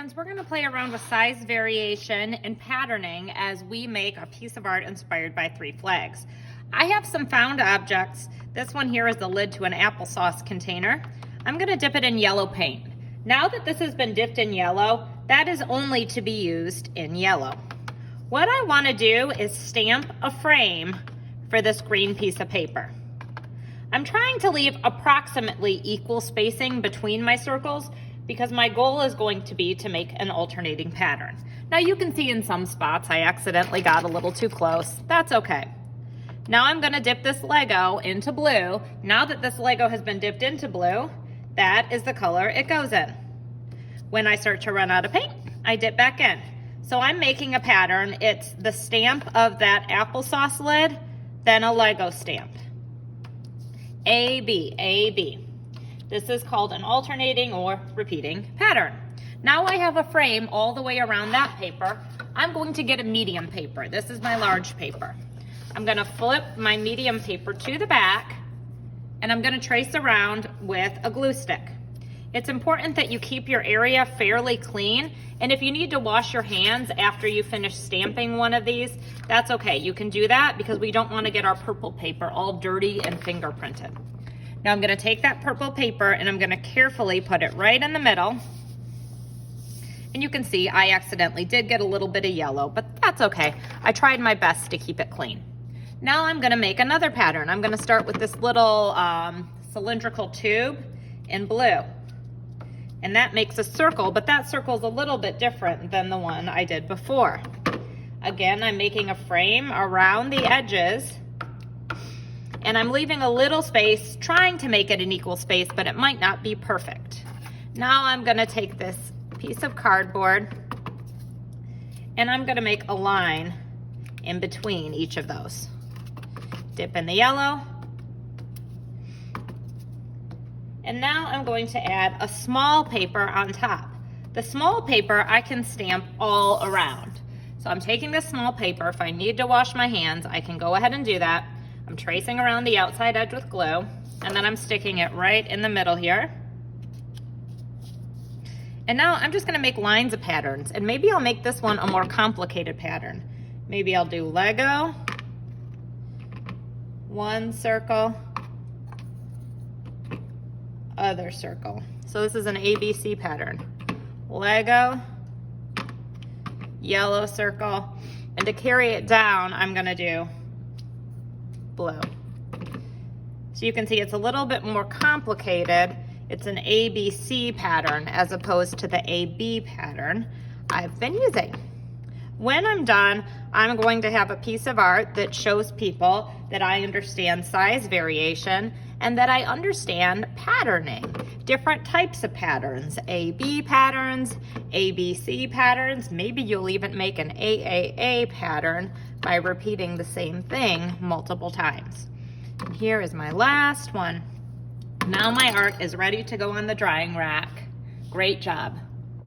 friends, we're going to play around with size variation and patterning as we make a piece of art inspired by three flags. I have some found objects. This one here is the lid to an applesauce container. I'm going to dip it in yellow paint. Now that this has been dipped in yellow, that is only to be used in yellow. What I want to do is stamp a frame for this green piece of paper. I'm trying to leave approximately equal spacing between my circles because my goal is going to be to make an alternating pattern. Now you can see in some spots I accidentally got a little too close. That's okay. Now I'm going to dip this Lego into blue. Now that this Lego has been dipped into blue, that is the color it goes in. When I start to run out of paint, I dip back in. So I'm making a pattern. It's the stamp of that applesauce lid, then a Lego stamp. A, B, A, B. This is called an alternating or repeating pattern. Now I have a frame all the way around that paper. I'm going to get a medium paper. This is my large paper. I'm going to flip my medium paper to the back and I'm going to trace around with a glue stick. It's important that you keep your area fairly clean, and if you need to wash your hands after you finish stamping one of these, that's okay. You can do that because we don't want to get our purple paper all dirty and fingerprinted. Now I'm going to take that purple paper and I'm going to carefully put it right in the middle. And you can see I accidentally did get a little bit of yellow, but that's okay. I tried my best to keep it clean. Now I'm going to make another pattern. I'm going to start with this little cylindrical tube in blue. And that makes a circle, but that circle is a little bit different than the one I did before. Again, I'm making a frame around the edges. And I'm leaving a little space, trying to make it an equal space, but it might not be perfect. Now I'm going to take this piece of cardboard and I'm going to make a line in between each of those. Dip in the yellow. And now I'm going to add a small paper on top. The small paper I can stamp all around. So I'm taking this small paper. If I need to wash my hands, I can go ahead and do that. I'm tracing around the outside edge with glue, and then I'm sticking it right in the middle here. And now I'm just going to make lines of patterns, and maybe I'll make this one a more complicated pattern. Maybe I'll do Lego, one circle, other circle. So this is an ABC pattern. Lego, yellow circle, and to carry it down, I'm going to do blue. So you can see it's a little bit more complicated. It's an ABC pattern as opposed to the AB pattern I've been using. When I'm done, I'm going to have a piece of art that shows people that I understand size variation and that I understand patterning. Different types of patterns, AB patterns, ABC patterns, maybe you'll even make an AAA pattern by repeating the same thing multiple times. And here is my last one. Now my art is ready to go on the drying rack. Great job.